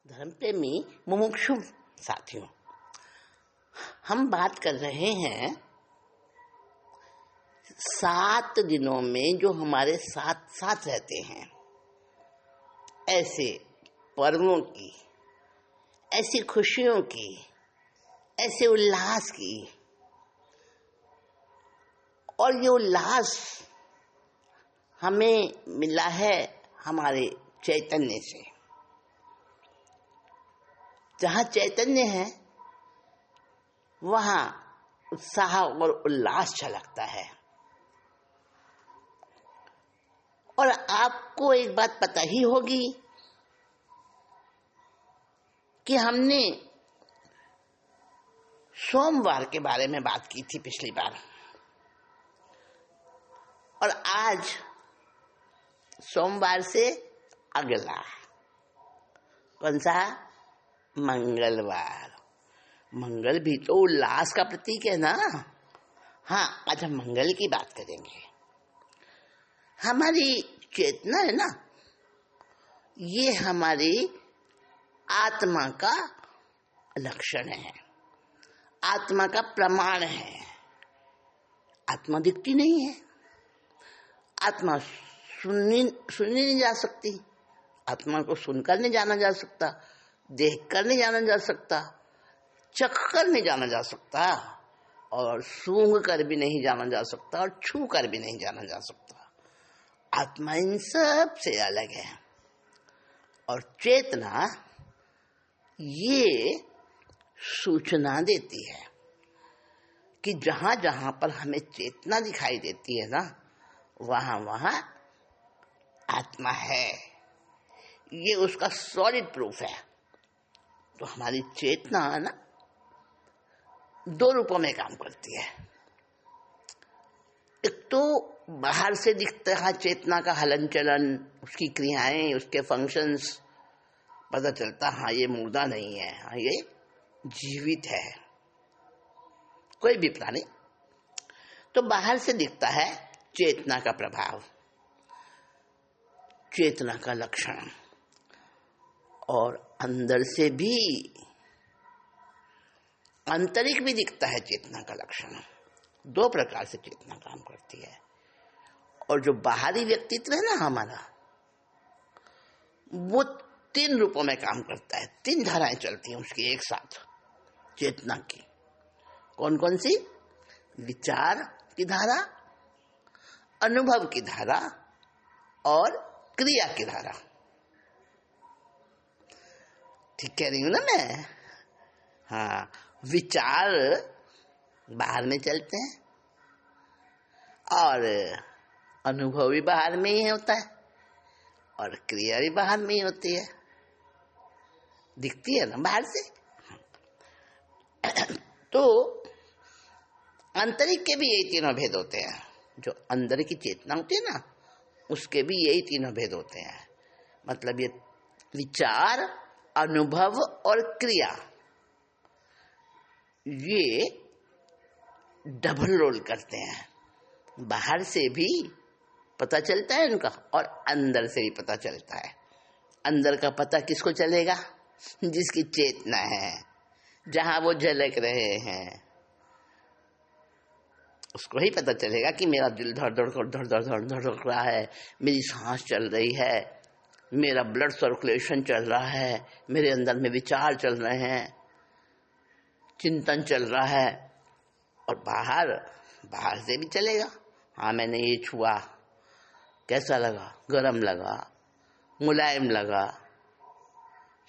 धर्मप्रेमी मुमुक्षु साथियों, हम बात कर रहे हैं 7 दिनों में जो हमारे साथ साथ रहते हैं, ऐसे पर्वों की, ऐसी खुशियों की, ऐसे उल्लास की। और ये उल्लास हमें मिला है हमारे चैतन्य से। जहाँ चैतन्य है वहाँ उत्साह और उल्लास छलकता है। और आपको एक बात पता ही होगी कि हमने सोमवार के बारे में बात की थी पिछली बार, और आज सोमवार से अगला कौन सा? मंगलवार। मंगल भी तो उल्लास का प्रतीक है ना। हाँ, आज हम मंगल की बात करेंगे। हमारी चेतना है ना, ये हमारी आत्मा का लक्षण है, आत्मा का प्रमाण है। आत्मा दिखती नहीं है, आत्मा सुनी नहीं जा सकती, आत्मा को सुनकर नहीं जाना जा सकता, देखकर नहीं जाना जा सकता, चखकर नहीं जाना जा सकता, और सूंघ कर भी नहीं जाना जा सकता, और छू कर भी नहीं जाना जा सकता। आत्मा इन सब से अलग है। और चेतना ये सूचना देती है कि जहां जहां पर हमें चेतना दिखाई देती है ना, वहां वहां आत्मा है। ये उसका सॉलिड प्रूफ है। तो हमारी चेतना ना 2 रूपों में काम करती है। एक तो बाहर से दिखता है चेतना का हलन चलन, उसकी क्रियाएं, उसके फंक्शंस, पता चलता हाँ ये मुर्दा नहीं है, हाँ ये जीवित है, कोई भी प्राणी। तो बाहर से दिखता है चेतना का प्रभाव, चेतना का लक्षण। और अंदर से भी आंतरिक भी दिखता है चेतना का लक्षण। 2 प्रकार से चेतना काम करती है। और जो बाहरी व्यक्तित्व है ना हमारा, वो 3 रूपों में काम करता है। 3 धाराएं चलती हैं उसकी एक साथ चेतना की। कौन कौन सी? विचार की धारा, अनुभव की धारा और क्रिया की धारा। ठीक कह रही हूं ना मैं? हाँ, विचार बाहर में चलते हैं और अनुभव भी बाहर में ही होता है और क्रिया भी बाहर में ही होती है, दिखती है ना बाहर से। तो आंतरिक के भी यही तीनों भेद होते हैं। जो अंदर की चेतना होती है ना, उसके भी यही तीनों भेद होते हैं। मतलब ये विचार, अनुभव और क्रिया, ये डबल रोल करते हैं। बाहर से भी पता चलता है उनका और अंदर से भी पता चलता है। अंदर का पता किसको चलेगा? जिसकी चेतना है, जहां वो झलक रहे हैं, उसको ही पता चलेगा कि मेरा दिल धड़ रहा है, मेरी सांस चल रही है, मेरा ब्लड सर्कुलेशन चल रहा है, मेरे अंदर में विचार चल रहे हैं, चिंतन चल रहा है। और बाहर से भी चलेगा। हाँ, मैंने ये छुआ, कैसा लगा? गरम लगा, मुलायम लगा।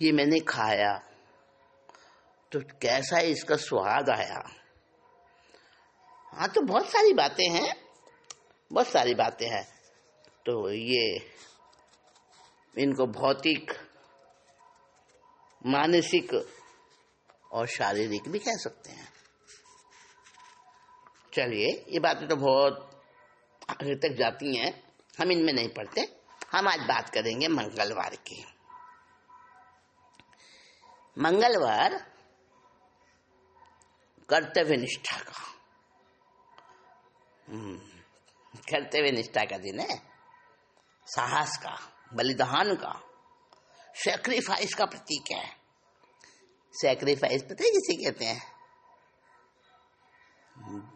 ये मैंने खाया तो कैसा इसका स्वाद आया। हाँ, तो बहुत सारी बातें हैं। तो ये इनको भौतिक, मानसिक और शारीरिक भी कह सकते हैं। चलिए, ये बातें तो बहुत आगे तक जाती हैं, हम इनमें नहीं पढ़ते। हम आज बात करेंगे मंगलवार की। मंगलवार कर्तव्य निष्ठा का, कर्तव्य निष्ठा का दिन है, साहस का, बलिदान का, सैक्रिफाइस का प्रतीक है। सैक्रिफाइस पता है किसे कहते हैं?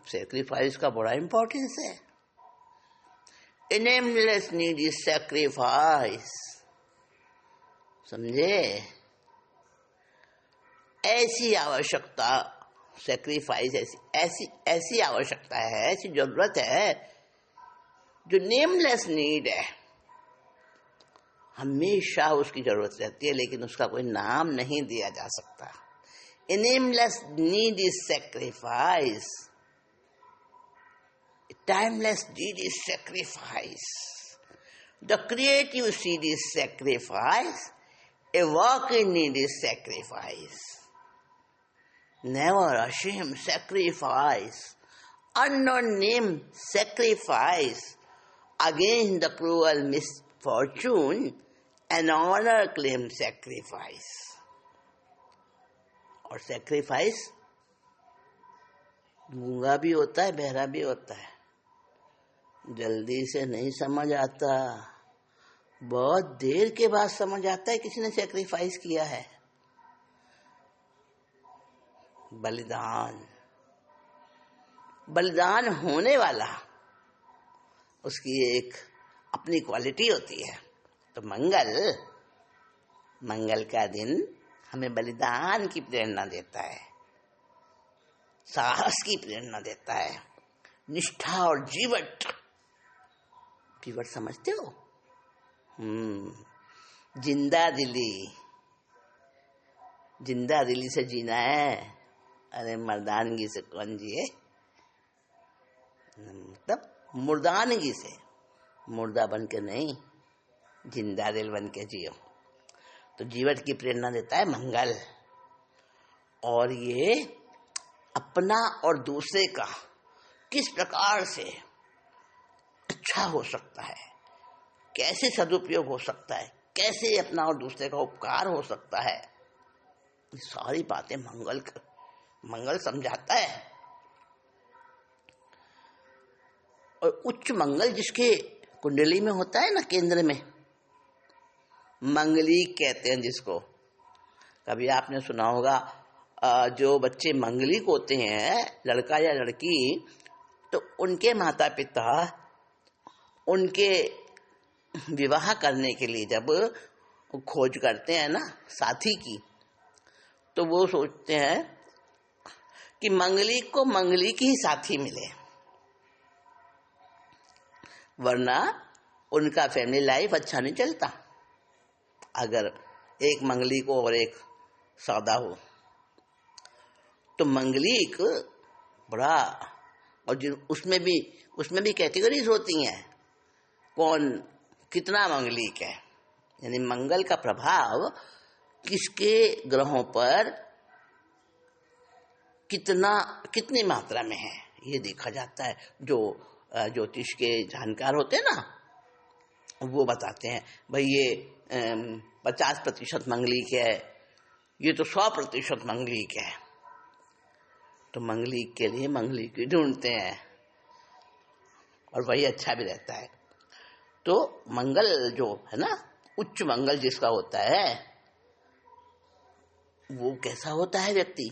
सैक्रिफाइस का बड़ा इंपॉर्टेंस है। ए नेमलेस नीड इज सैक्रिफाइस, समझे? ऐसी आवश्यकता, सैक्रिफाइस ऐसी आवश्यकता है, ऐसी जरूरत है जो नेमलेस नीड है, हमेशा उसकी जरूरत रहती है, लेकिन उसका कोई नाम नहीं दिया जा सकता। A nameless need is sacrifice, timeless deed is sacrifice, the creative seed is sacrifice, a working need is sacrifice, never ashamed sacrifice, unknown name sacrifice, against the cruel misfortune, an honor claim sacrifice. और sacrifice गूंगा भी होता है, बहरा भी होता है, जल्दी से नहीं समझ आता, बहुत देर के बाद समझ आता है किसी ने सैक्रिफाइस किया है। बलिदान होने वाला, उसकी एक अपनी क्वालिटी होती है। तो मंगल का दिन हमें बलिदान की प्रेरणा देता है, साहस की प्रेरणा देता है, निष्ठा और जीवट समझते हो? जिंदा दिली से जीना है। अरे मर्दानगी से कौन जिए? मतलब मुर्दानगी से, मुर्दा बन के नहीं, जिंदा दिल बन के जियो। तो जीवन की प्रेरणा देता है मंगल, और ये अपना और दूसरे का किस प्रकार से अच्छा हो सकता है, कैसे सदुपयोग हो सकता है, कैसे अपना और दूसरे का उपकार हो सकता है, ये सारी बातें मंगल समझाता है। और उच्च मंगल जिसके कुंडली में होता है ना, केंद्र में, मंगलिक कहते हैं जिसको। कभी आपने सुना होगा, जो बच्चे मंगलिक होते हैं, लड़का या लड़की, तो उनके माता पिता उनके विवाह करने के लिए जब खोज करते हैं ना साथी की, तो वो सोचते हैं कि मंगलिक को मंगलिक ही साथी मिले, वरना उनका फैमिली लाइफ अच्छा नहीं चलता। अगर एक मंगलिक और एक सादा हो, तो मंगलिक बड़ा, और उसमें भी कैटेगरीज होती हैं, कौन कितना मंगलिक है, यानी मंगल का प्रभाव किसके ग्रहों पर कितनी मात्रा में है, ये देखा जाता है। जो ज्योतिष के जानकार होते हैं ना, वो बताते हैं भाई ये 50% मंगलिक है, ये तो 100% मंगलिक है। तो मंगलिक के लिए मंगलिक ही ढूंढते हैं, और वही अच्छा भी रहता है। तो मंगल जो है ना, उच्च मंगल जिसका होता है, वो कैसा होता है व्यक्ति,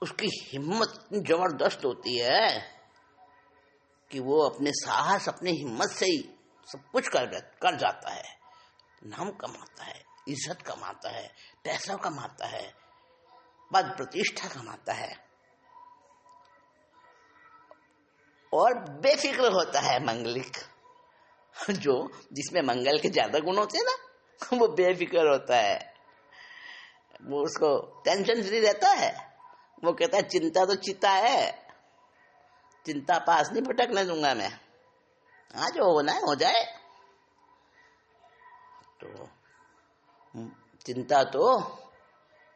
उसकी हिम्मत जबरदस्त होती है कि वो अपने साहस, अपने हिम्मत से ही सब कुछ कर जाता है, नाम कमाता है, इज्जत कमाता है, पैसा कमाता है, पद प्रतिष्ठा कमाता है, और बेफिक्र होता है मंगलिक। जो जिसमें मंगल के ज्यादा गुण होते हैं ना, वो बेफिक्र होता है, वो उसको टेंशन फ्री रहता है। वो कहता है चिंता तो चिता है, चिंता पास नहीं भटकने दूंगा मैं, हाँ जो होना है हो जाए। तो चिंता तो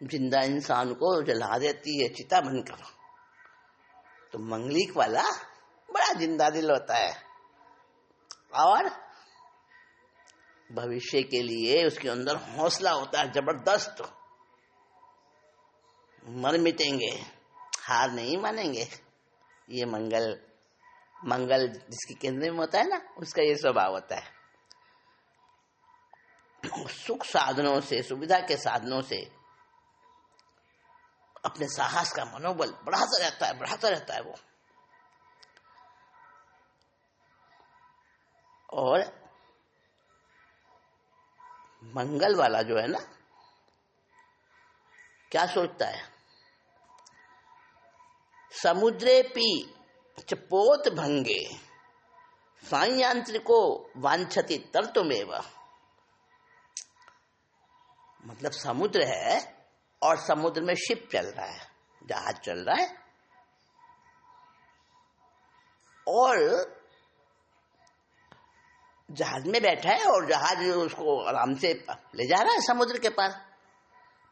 जिंदा इंसान को जला देती है चिता बनकर। तो मंगलिक वाला बड़ा जिंदा दिल होता है, और भविष्य के लिए उसके अंदर हौसला होता है जबरदस्त। मर मिटेंगे, हार नहीं मानेंगे। ये मंगल जिसके केंद्र में होता है ना, उसका ये स्वभाव होता है। सुख साधनों से, सुविधा के साधनों से अपने साहस का मनोबल बढ़ाता रहता है वो। और मंगल वाला जो है ना, क्या सोचता है, समुद्रेपि चपोत भंगे सांयांत्रिको वांछति तर्तुमेव। मतलब समुद्र है और समुद्र में शिप चल रहा है, जहाज चल रहा है, और जहाज में बैठा है और जहाज उसको आराम से ले जा रहा है समुद्र के पार,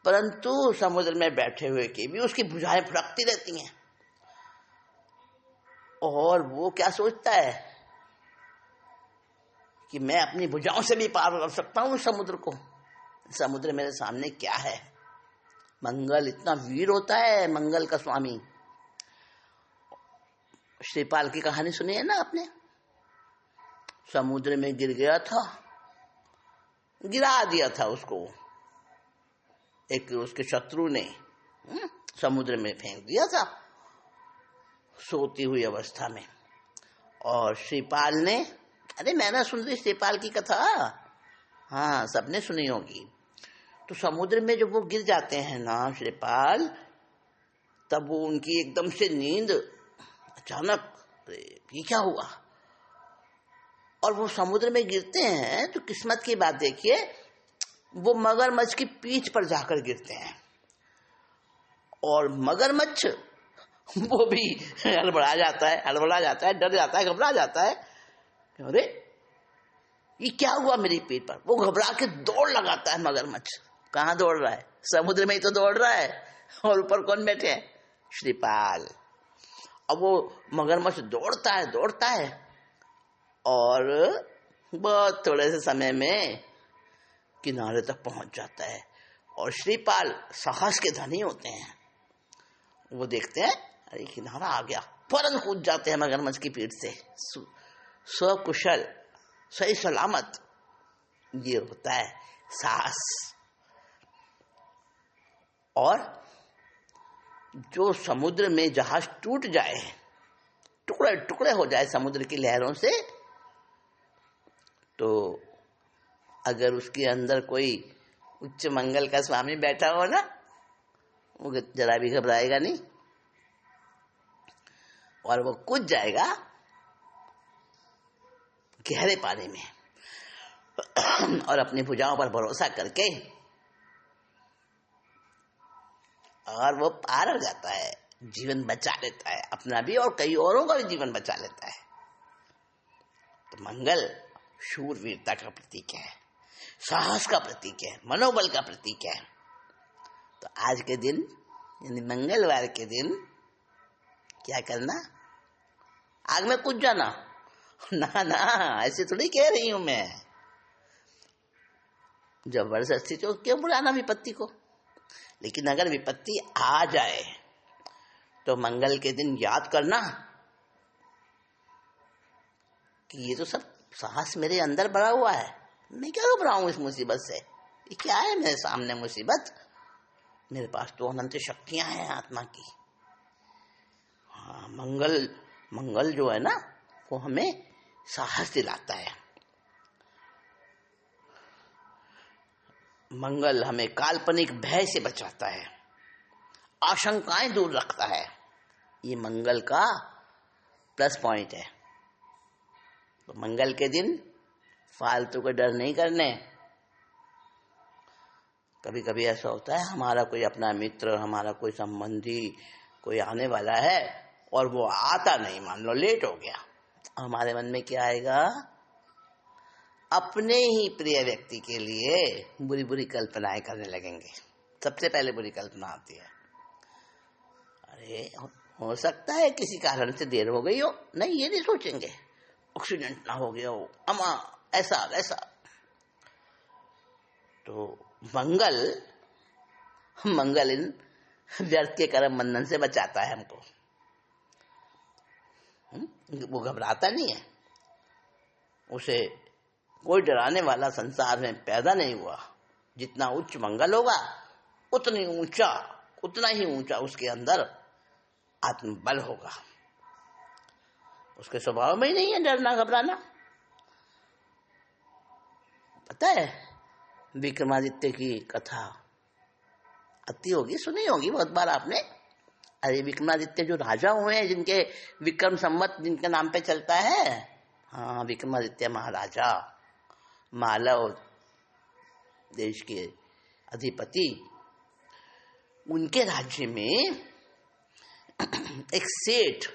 परंतु समुद्र में बैठे हुए की भी उसकी भुजाएं फड़कती रहती हैं। और वो क्या सोचता है कि मैं अपनी भुजाओं से भी पार कर सकता हूं समुद्र को। समुद्र मेरे सामने क्या है। मंगल इतना वीर होता है, मंगल का स्वामी। श्रीपाल की कहानी सुनी है ना आपने, समुद्र में गिर गया था, गिरा दिया था उसको एक उसके शत्रु ने, समुद्र में फेंक दिया था सोती हुई अवस्था में। और श्रीपाल ने, अरे मैंने सुन ली श्रीपाल की कथा, हाँ सबने सुनी होगी। तो समुद्र में जब वो गिर जाते हैं ना श्रीपाल, तब वो उनकी एकदम से नींद अचानक, ये क्या हुआ, और वो समुद्र में गिरते हैं तो किस्मत की बात देखिए, वो मगरमच्छ की पीठ पर जाकर गिरते हैं। और मगरमच्छ वो भी हड़बड़ा जाता है, डर जाता है, घबरा जाता है, अरे ये क्या हुआ मेरी पीठ पर। वो घबरा के दौड़ लगाता है मगरमच्छ। कहाँ दौड़ रहा है, समुद्र में ही तो दौड़ रहा है, और ऊपर कौन बैठे हैं, श्रीपाल। अब वो मगरमच्छ दौड़ता है और बहुत थोड़े से समय में किनारे तक पहुंच जाता है। और श्रीपाल साहस के धनी होते हैं, वो देखते हैं अरे किनारा आ गया, फौरन कूद जाते हैं मगरमच्छ की पीठ से, सकुशल सही सलामत। ये होता है साहस। और जो समुद्र में जहाज टूट जाए, टुकड़े टुकड़े हो जाए समुद्र की लहरों से, तो अगर उसके अंदर कोई उच्च मंगल का स्वामी बैठा हो ना, वो जरा भी घबराएगा नहीं और वो कूद जाएगा गहरे पानी में और अपनी भुजाओं पर भरोसा करके, और वो पार हो जाता है, जीवन बचा लेता है, अपना भी और कई औरों का भी जीवन बचा लेता है। तो मंगल शूरवीरता का प्रतीक है, साहस का प्रतीक है, मनोबल का प्रतीक है। तो आज के दिन यानी मंगलवार के दिन क्या करना, आग में कूद जाना ना ना, ऐसे थोड़ी कह रही हूं मैं, जबरदस्ती तो क्यों बुलाना विपत्ति को। लेकिन अगर विपत्ति आ जाए तो मंगल के दिन याद करना कि ये तो सब साहस मेरे अंदर भरा हुआ है, मैं क्या घबराऊं इस मुसीबत से, ये क्या है मेरे सामने मुसीबत, मेरे पास तो अनंत शक्तियां हैं आत्मा की। हाँ, मंगल जो है ना, वो हमें साहस दिलाता है। मंगल हमें काल्पनिक भय से बचाता है, आशंकाएं दूर रखता है। ये मंगल का प्लस पॉइंट है। तो मंगल के दिन फालतू को डर नहीं करने। कभी कभी ऐसा होता है, हमारा कोई अपना मित्र, हमारा कोई संबंधी कोई आने वाला है और वो आता नहीं, मान लो लेट हो गया, हमारे मन में क्या आएगा, अपने ही प्रिय व्यक्ति के लिए बुरी बुरी कल्पनाएं करने लगेंगे। सबसे पहले बुरी कल्पना आती है, अरे हो सकता है किसी कारण से देर हो गई हो, नहीं ये नहीं सोचेंगे, एक्सीडेंट ना हो गया हो, अमा ऐसा वैसा। तो मंगल इन व्यर्थ के कर्म बंधन से बचाता है हमको। वो घबराता नहीं है, उसे कोई डराने वाला संसार में पैदा नहीं हुआ। जितना उच्च मंगल होगा उतना ही ऊंचा उसके अंदर आत्मबल होगा। उसके स्वभाव में ही नहीं है डरना घबराना। पता है विक्रमादित्य की कथा आती होगी, सुनी होगी बहुत बार आपने। अरे विक्रमादित्य जो राजा हुए हैं, जिनके विक्रम संवत जिनके नाम पे चलता है, हाँ विक्रमादित्य महाराजा, मालव देश के अधिपति, उनके राज्य में एक सेठ,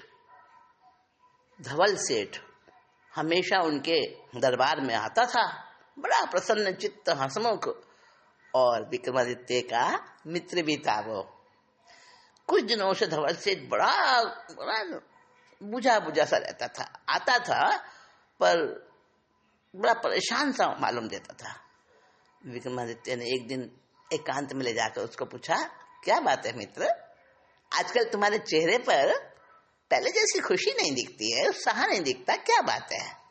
धवल सेठ हमेशा उनके दरबार में आता था। बड़ा प्रसन्न चित्त, हंसमुख, और विक्रमादित्य का मित्र भी था वो। कुछ दिनों से धवल सेठ बड़ा बुझा सा रहता था, आता था पर बड़ा परेशान सा मालूम देता था। विक्रमादित्य ने एक दिन एकांत में ले जाकर उसको पूछा, क्या बात है मित्र, आजकल तुम्हारे चेहरे पर पहले जैसी खुशी नहीं दिखती है, उत्साह नहीं दिखता, क्या बात है?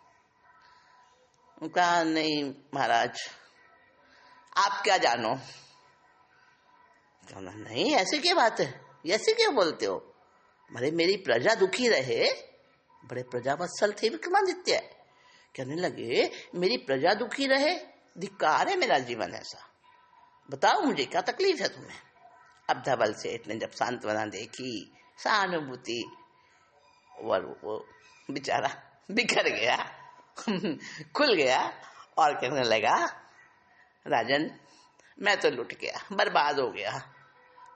कहा नहीं महाराज, आप क्या जानो। कहना नहीं, ऐसे क्या बात है, ऐसे क्यों बोलते हो? अरे मेरी प्रजा दुखी रहे, बड़े प्रजावत्सल थे विक्रमादित्य। कहने लगे मेरी प्रजा दुखी रहे, धिक्कार है मेरा जीवन ऐसा, बताओ मुझे क्या तकलीफ है तुम्हें? अब धवल सेठ ने जब सांत्वना देखी, सहानुभूति, और वो बेचारा बिखर गया खुल गया और कहने लगा, राजन मैं तो लुट गया, बर्बाद हो गया।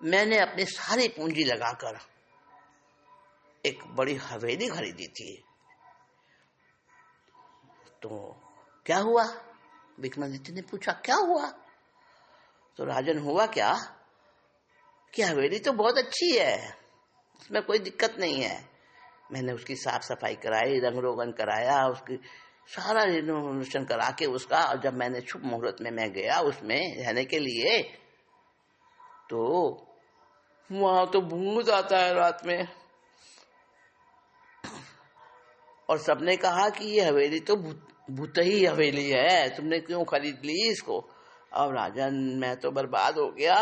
मैंने अपनी सारी पूंजी लगाकर एक बड़ी हवेली खरीदी थी। तो क्या हुआ? विक्रमादित्य ने पूछा, क्या हुआ? तो राजन हुआ क्या कि हवेली तो बहुत अच्छी है, उसमें कोई दिक्कत नहीं है। मैंने उसकी साफ सफाई कराई, रंग रोगन कराया, उसकी सारा रिनोवेशन करा के उसका, और जब मैंने शुभ मुहूर्त में मैं गया उसमें रहने के लिए, तो वहां तो भूत आता है रात में, और सबने कहा कि ये हवेली तो भूत ही हवेली है, तुमने क्यों खरीद ली इसको? अब राजन मैं तो बर्बाद हो गया,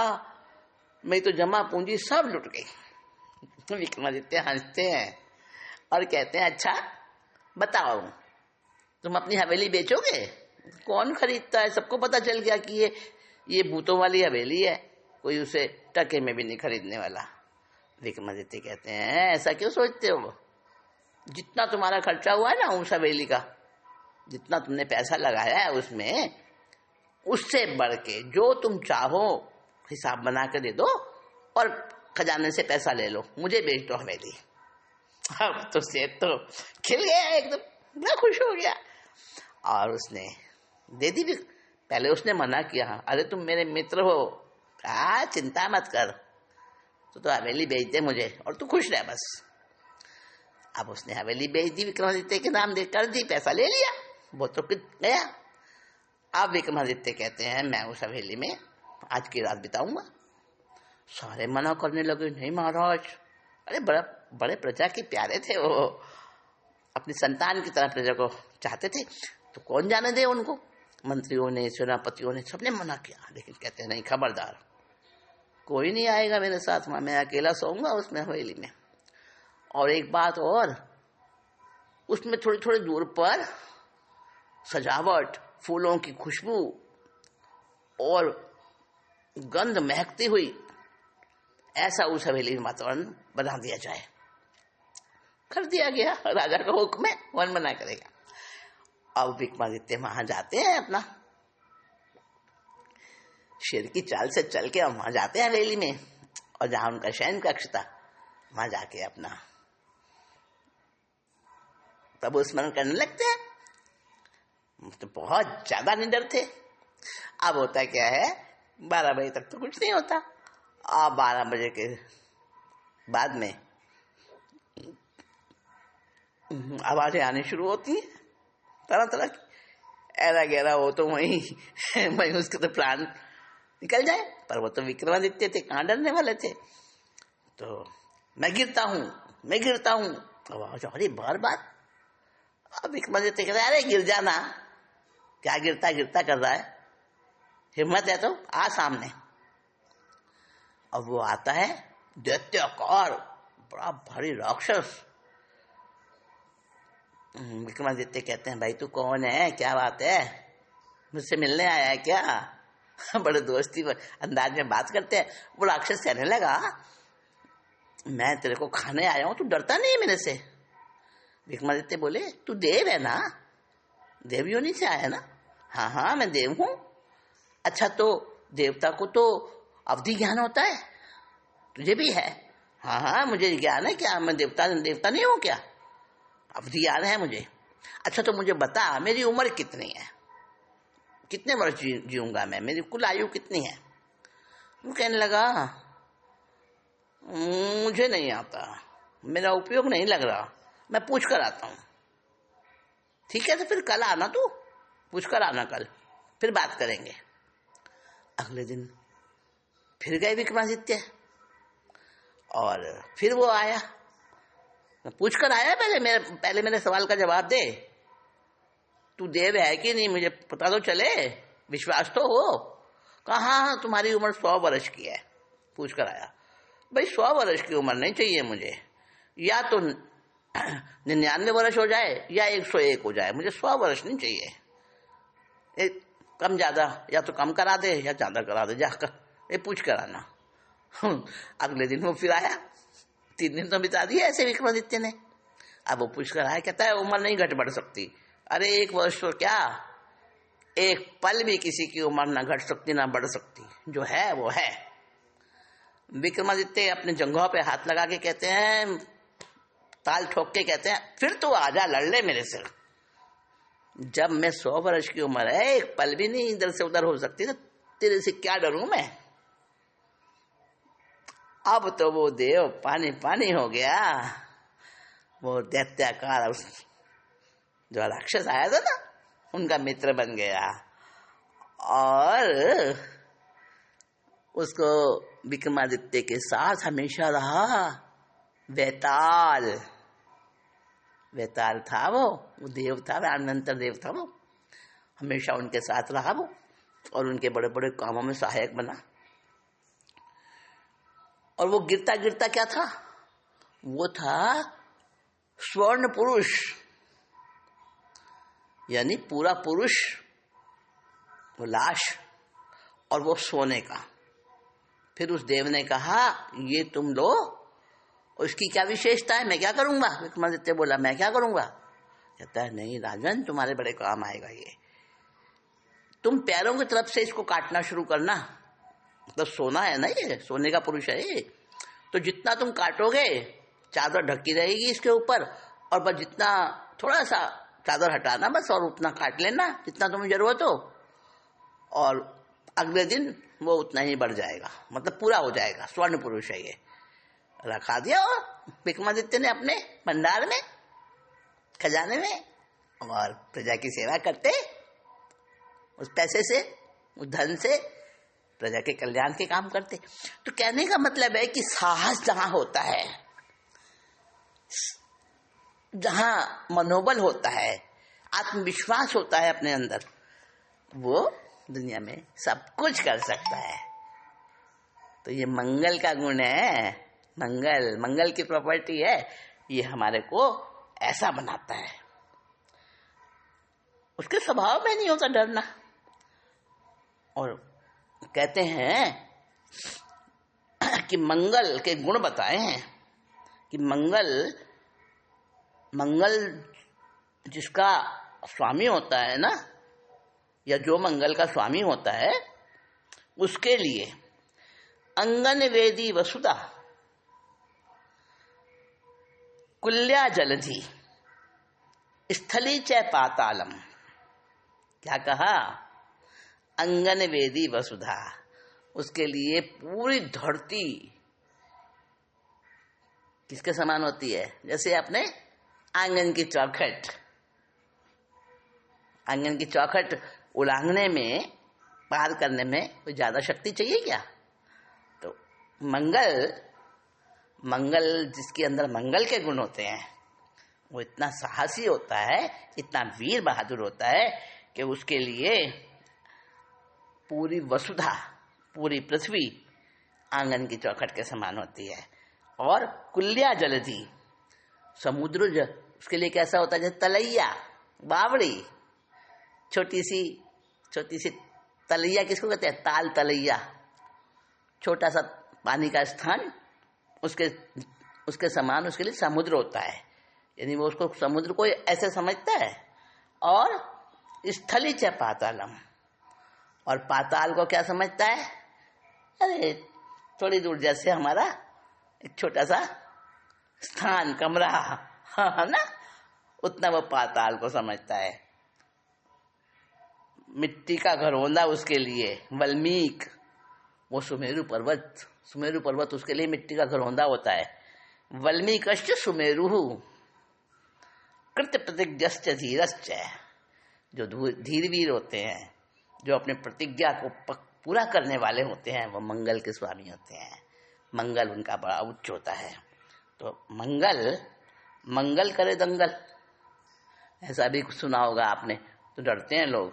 मैं तो जमा पूंजी सब लुट गई। विक्रमादित्य हंसते हैं और कहते हैं, अच्छा बताओ तुम अपनी हवेली बेचोगे? कौन खरीदता है? सबको पता चल गया कि ये भूतों वाली हवेली है, कोई उसे टके में भी नहीं खरीदने वाला। विक्रमादित्य कहते हैं, ऐसा क्यों सोचते हो? जितना तुम्हारा खर्चा हुआ है ना उस हवेली का, जितना तुमने पैसा लगाया है उसमें, उससे बढ़ के जो तुम चाहो हिसाब बना के दे दो और खजाने से पैसा ले लो, मुझे बेच दो हवेली। अब तो सेठ तो खिल गया एकदम, बड़ा खुश हो गया और उसने दे दी भी। पहले उसने मना किया, अरे तुम मेरे मित्र हो, चिंता मत कर, तो हवेली बेच दे मुझे और तू खुश रह बस। अब उसने हवेली बेच दी, विक्रमादित्य के नाम दे कर दी, पैसा ले लिया, वो तो गया। अब विक्रमादित्य कहते हैं, मैं उस हवेली में आज की रात बिताऊंगा। सारे मना करने लगे, नहीं महाराज, अरे बड़े प्रजा के प्यारे थे वो, अपनी संतान की तरह प्रजा को चाहते थे, तो कौन जाने दे उनको। मंत्रियों ने, सेनापतियों ने, सबने मना किया, लेकिन कहते हैं नहीं, खबरदार, कोई नहीं आएगा मेरे साथ, मैं अकेला सोऊंगा उसमें हवेली में। और एक बात और, उसमें थोड़ी थोड़ी दूर पर सजावट, फूलों की खुशबू और गंध महकती हुई, ऐसा उस हवेली में वातावरण बना दिया जाए। कर दिया गया, राजा का हुक्म है, कौन मना करेगा। अब विक्रमादित्य वहां जाते हैं, अपना शेर की चाल से चल के वहां जाते हैं हवेली में, और जहां उनका शयन कक्ष था वहां जाके अपना प्रभु स्मरण करने लगते हैं। तो बहुत ज्यादा निडर थे। अब होता क्या है, 12 बजे तक तो कुछ नहीं होता, अब 12 बजे के बाद में आवाजें आनी शुरू होती हैं तरह तरह की, ऐरा गहरा हो तो वहीं उसके तो प्राण निकल जाए। पर वो तो विक्रमादित्य थे, कहाँ डरने वाले थे। तो मैं गिरता हूँ, आवाज, अरे बार बार। अब विक्रमादित्य कहते, अरे गिर जाना, क्या गिरता गिरता कर रहा है, हिम्मत है तो आ सामने। अब वो आता है, दैत्याकार बड़ा भारी राक्षस। विक्रमादित्य कहते हैं, भाई तू कौन है, क्या बात है, मुझसे मिलने आया है क्या? बड़े दोस्ती अंदाज में बात करते हैं। वो राक्षस कहने लगा, मैं तेरे को खाने आया हूं, तू डरता नहीं है मेरे से? विक्रमादित्य बोले, तू देव है ना, देव योनि से आया ना? हाँ हाँ मैं देव हूं। अच्छा तो देवता को तो अवधि ज्ञान होता है, तुझे भी है? हाँ हाँ मुझे ज्ञान है, क्या मैं देवता नहीं हूं क्या? अवधि ज्ञान है मुझे। अच्छा तो मुझे बता, मेरी उम्र कितनी है, कितने वर्ष जीऊंगा मैं, मेरी कुल आयु कितनी है? वो कहने लगा, मुझे नहीं आता, मेरा उपयोग नहीं लग रहा, मैं पूछ कर आता हूं। ठीक है तो फिर कल आना, तू पूछ कर आना, कल फिर बात करेंगे। अगले दिन फिर गए विक्रमादित्य और फिर वो आया, पूछ कर आया, पहले मेरे सवाल का जवाब दे, तू देव है कि नहीं, मुझे पता तो चले, विश्वास तो हो। कहा हाँ तुम्हारी उम्र 100 वर्ष की है, पूछ कर आया। भाई 100 वर्ष की उम्र नहीं चाहिए मुझे, या तो 99 वर्ष हो जाए या 101 हो जाए, मुझे 100 वर्ष नहीं चाहिए। एक कम ज्यादा या तो कम करा दे या ज्यादा करा दे, जाकर ये पूछ कर आना। अगले दिन वो फिर आया, 3 दिन तो बिता दिए ऐसे विक्रमादित्य ने। अब वो पूछ कर आया, कहता है उम्र नहीं घट बढ़ सकती। अरे 1 वर्ष तो क्या, 1 पल भी किसी की उम्र ना घट सकती ना बढ़ सकती, जो है वो है। विक्रमादित्य अपने जंघों पे हाथ लगा के कहते हैं, ताल ठोक के कहते हैं, फिर तो आजा लड़ ले मेरे से। जब मैं 100 वर्ष की उम्र है, 1 पल भी नहीं इधर से उधर हो सकती, तो तेरे से क्या डरूं मैं? अब तो वो देव पानी पानी हो गया। वो दैत्याकार जो राक्षस आया था ना, उनका मित्र बन गया और उसको विक्रमादित्य के साथ हमेशा रहा। वेताल था वो देव था, अनंतर देव था, वो हमेशा उनके साथ रहा वो, और उनके बड़े बड़े कामों में सहायक बना। और वो गिरता गिरता क्या था, वो था स्वर्ण पुरुष, यानी पूरा पुरुष, वो लाश, और वो सोने का। फिर उस देव ने कहा, ये तुम लो, उसकी क्या विशेषता है, मैं क्या करूंगा? विक्रमादित्य बोला, मैं क्या करूंगा? कहता है, नहीं राजन, तुम्हारे बड़े काम आएगा ये। तुम पैरों की तरफ से इसको काटना शुरू करना, मतलब सोना है ना, ये सोने का पुरुष है ये, तो जितना तुम काटोगे चादर ढकी रहेगी इसके ऊपर, और बस जितना थोड़ा सा चादर हटाना बस, और उतना काट लेना जितना तुम्हें जरूरत हो, और अगले दिन वो उतना ही बढ़ जाएगा, मतलब पूरा हो जाएगा। स्वर्ण पुरुष है ये। रखा दिया और विक्रमादित्य ने अपने भंडार में, खजाने में, और प्रजा की सेवा करते, उस पैसे से, उस धन से प्रजा के कल्याण के काम करते। तो कहने का मतलब है कि साहस जहां होता है, जहां मनोबल होता है, आत्मविश्वास होता है अपने अंदर, वो दुनिया में सब कुछ कर सकता है। तो ये मंगल का गुण है, मंगल की प्रॉपर्टी है, ये हमारे को ऐसा बनाता है। उसके स्वभाव में नहीं होता डरना। और कहते हैं कि मंगल के गुण बताए हैं कि मंगल जिसका स्वामी होता है ना, या जो मंगल का स्वामी होता है, उसके लिए अंगन वेदी वसुधा कुल्या जलधि स्थली च पातालम। क्या कहा? अंगन वेदी वसुधा, उसके लिए पूरी धरती किसके समान होती है? जैसे अपने आंगन की चौखट, आंगन की चौखट उलांघने में, पार करने में कोई ज्यादा शक्ति चाहिए क्या? तो मंगल जिसके अंदर मंगल के गुण होते हैं, वो इतना साहसी होता है, इतना वीर बहादुर होता है कि उसके लिए पूरी वसुधा, पूरी पृथ्वी आंगन की चौखट के समान होती है। और कुल्या जलधि, समुद्र उसके लिए कैसा होता है? जैसे तलैया, बावड़ी, छोटी सी तलैया किसको कहते हैं? ताल तलैया, छोटा सा पानी का स्थान, उसके समान उसके लिए समुद्र होता है। यानी वो उसको समुद्र को ऐसे समझता है। और स्थली च पातालम, और पाताल को क्या समझता है? अरे थोड़ी दूर जैसे हमारा एक छोटा सा स्थान, कमरा, हाँ ना, उतना वो पाताल को समझता है। मिट्टी का घरौंदा उसके लिए वल्मीक, वो सुमेरु पर्वत उसके लिए मिट्टी का घरौंदा होता है। वल्मीकश्च सुमेरु कृत प्रतिज्ञश्च धीरश्च, जो धीरवीर होते हैं, जो अपने प्रतिज्ञा को पूरा करने वाले होते हैं, वो मंगल के स्वामी होते हैं। मंगल उनका बड़ा उच्च होता है। तो मंगल करे दंगल, ऐसा भी सुना होगा आपने। तो डरते हैं लोग,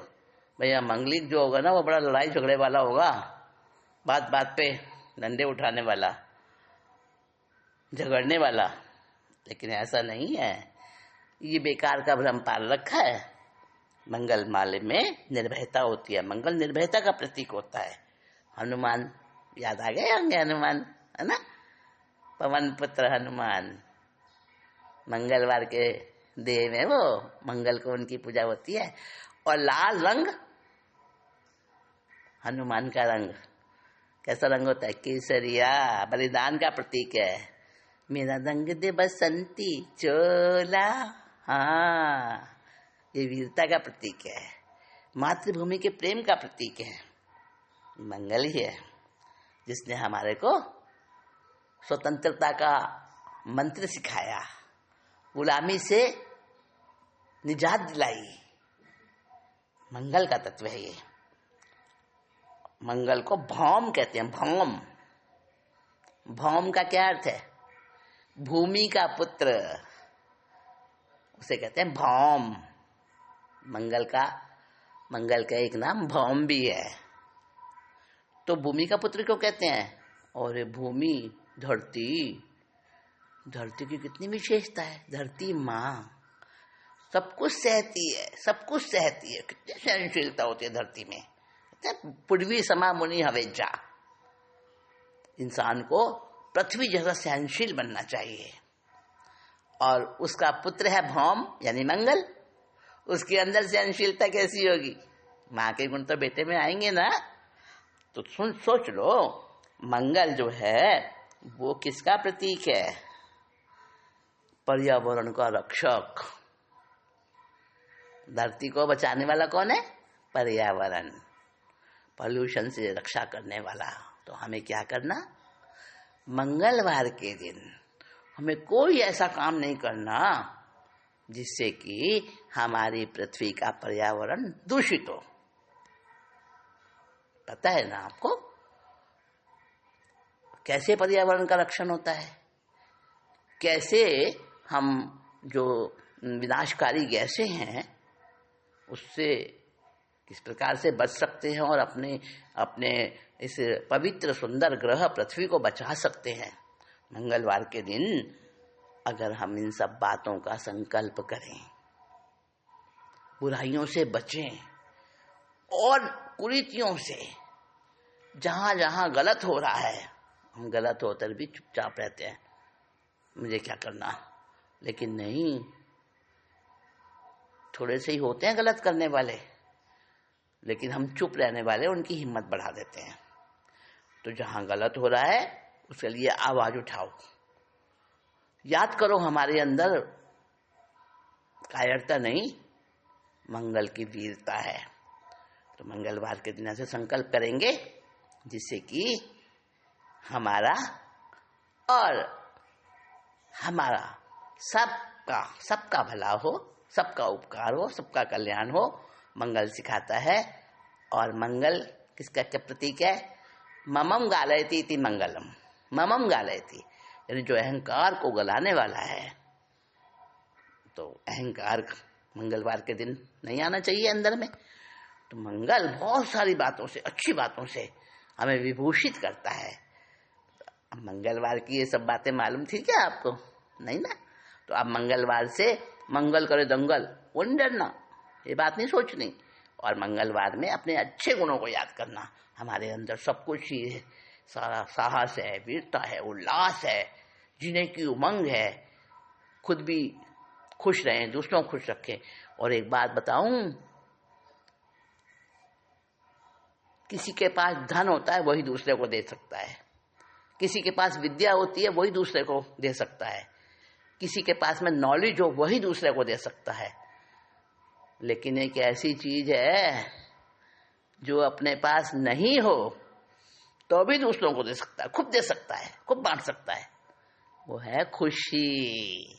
भैया मंगलिक जो होगा ना वो बड़ा लड़ाई झगड़े वाला होगा, बात बात पे डंडे उठाने वाला, झगड़ने वाला। लेकिन ऐसा नहीं है, ये बेकार का भ्रम पाल रखा है। मंगल माले में निर्भयता होती है। मंगल निर्भयता का प्रतीक होता है। हनुमान याद आ गए होंगे, हनुमान, है ना, पवन पुत्र हनुमान। मंगलवार के देव में वो मंगल को उनकी पूजा होती है। और लाल रंग हनुमान का रंग कैसा रंग होता है? केसरिया, बलिदान का प्रतीक है। मेरा रंग दे बसंती चोला, हाँ, ये वीरता का प्रतीक है, मातृभूमि के प्रेम का प्रतीक है। मंगल ही है जिसने हमारे को स्वतंत्रता का मंत्र सिखाया, गुलामी से निजात दिलाई। मंगल का तत्व है ये। मंगल को भौम कहते हैं। भौम का क्या अर्थ है? भूमि का पुत्र, उसे कहते हैं भौम। मंगल का एक नाम भौम भी है। तो भूमि का पुत्र क्यों कहते हैं? और ये भूमि, धरती की कितनी विशेषता है। धरती माँ सब कुछ सहती है। कितनी सहनशीलता होती है धरती में। पृथ्वी समा मुनि हवेजा। इंसान को पृथ्वी जैसा सहनशील बनना चाहिए। और उसका पुत्र है भौम, यानी मंगल। उसके अंदर सहनशीलता कैसी होगी? माँ के गुण तो बेटे में आएंगे ना। तो सोच लो, मंगल जो है वो किसका प्रतीक है? पर्यावरण का रक्षक। धरती को बचाने वाला कौन है? पर्यावरण, पॉल्यूशन से रक्षा करने वाला। तो हमें क्या करना? मंगलवार के दिन हमें कोई ऐसा काम नहीं करना जिससे कि हमारी पृथ्वी का पर्यावरण दूषित हो। पता है ना आपको कैसे पर्यावरण का रक्षण होता है? कैसे हम जो विनाशकारी गैसें हैं उससे किस प्रकार से बच सकते हैं और अपने इस पवित्र सुंदर ग्रह पृथ्वी को बचा सकते हैं। मंगलवार के दिन अगर हम इन सब बातों का संकल्प करें, बुराइयों से बचें और कुरीतियों से, जहां जहां गलत हो रहा है, हम गलत होकर भी चुपचाप रहते हैं, मुझे क्या करना। लेकिन नहीं, थोड़े से ही होते हैं गलत करने वाले, लेकिन हम चुप रहने वाले उनकी हिम्मत बढ़ा देते हैं। तो जहां गलत हो रहा है उसके लिए आवाज उठाओ। याद करो हमारे अंदर कायरता नहीं, मंगल की वीरता है। तो मंगलवार के दिन ऐसे संकल्प करेंगे जिससे कि हमारा और हमारा सबका भला हो, सबका उपकार हो, सबका कल्याण हो। मंगल सिखाता है। और मंगल किसका क्या प्रतीक है? ममम गालयति इति मंगलम। ममम गालयति यानी जो अहंकार को गलाने वाला है। तो अहंकार मंगलवार के दिन नहीं आना चाहिए अंदर में। तो मंगल बहुत सारी बातों से, अच्छी बातों से हमें विभूषित करता है। अब मंगलवार की ये सब बातें मालूम थी क्या आपको? नहीं ना। तो अब मंगलवार से मंगल करे दंगल, वो नहीं डरना, ये बात नहीं सोचनी। और मंगलवार में अपने अच्छे गुणों को याद करना। हमारे अंदर सब कुछ ही है, सारा साहस है, वीरता है, उल्लास है, जीने की उमंग है, खुद भी खुश रहें, दूसरों को खुश रखें। और एक बात बताऊं, किसी के पास धन होता है वही दूसरे को दे सकता है, किसी के पास विद्या होती है वही दूसरे को दे सकता है, किसी के पास में नॉलेज हो वही दूसरे को दे सकता है। लेकिन एक ऐसी चीज है जो अपने पास नहीं हो तो भी दूसरों को दे सकता है, खूब दे सकता है, खूब बांट सकता है, वो है खुशी।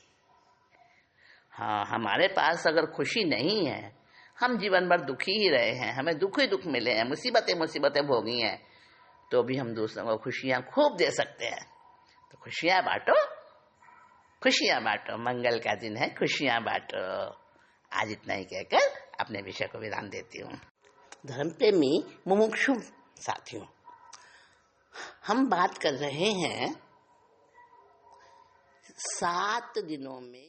हाँ, हमारे पास अगर खुशी नहीं है, हम जीवन भर दुखी ही रहे हैं, हमें दुख ही दुख मिले हैं, मुसीबतें भोगी हैं, तो भी हम दूसरों को खुशियां खूब दे सकते हैं। तो खुशियां बांटो, खुशियां बांटो, मंगल का दिन है, खुशियां बांटो। आज इतना ही कहकर अपने विषय को विराम देती हूँ। धर्म प्रेमी मुमुक्षु साथियों, हम बात कर रहे हैं 7 दिनों में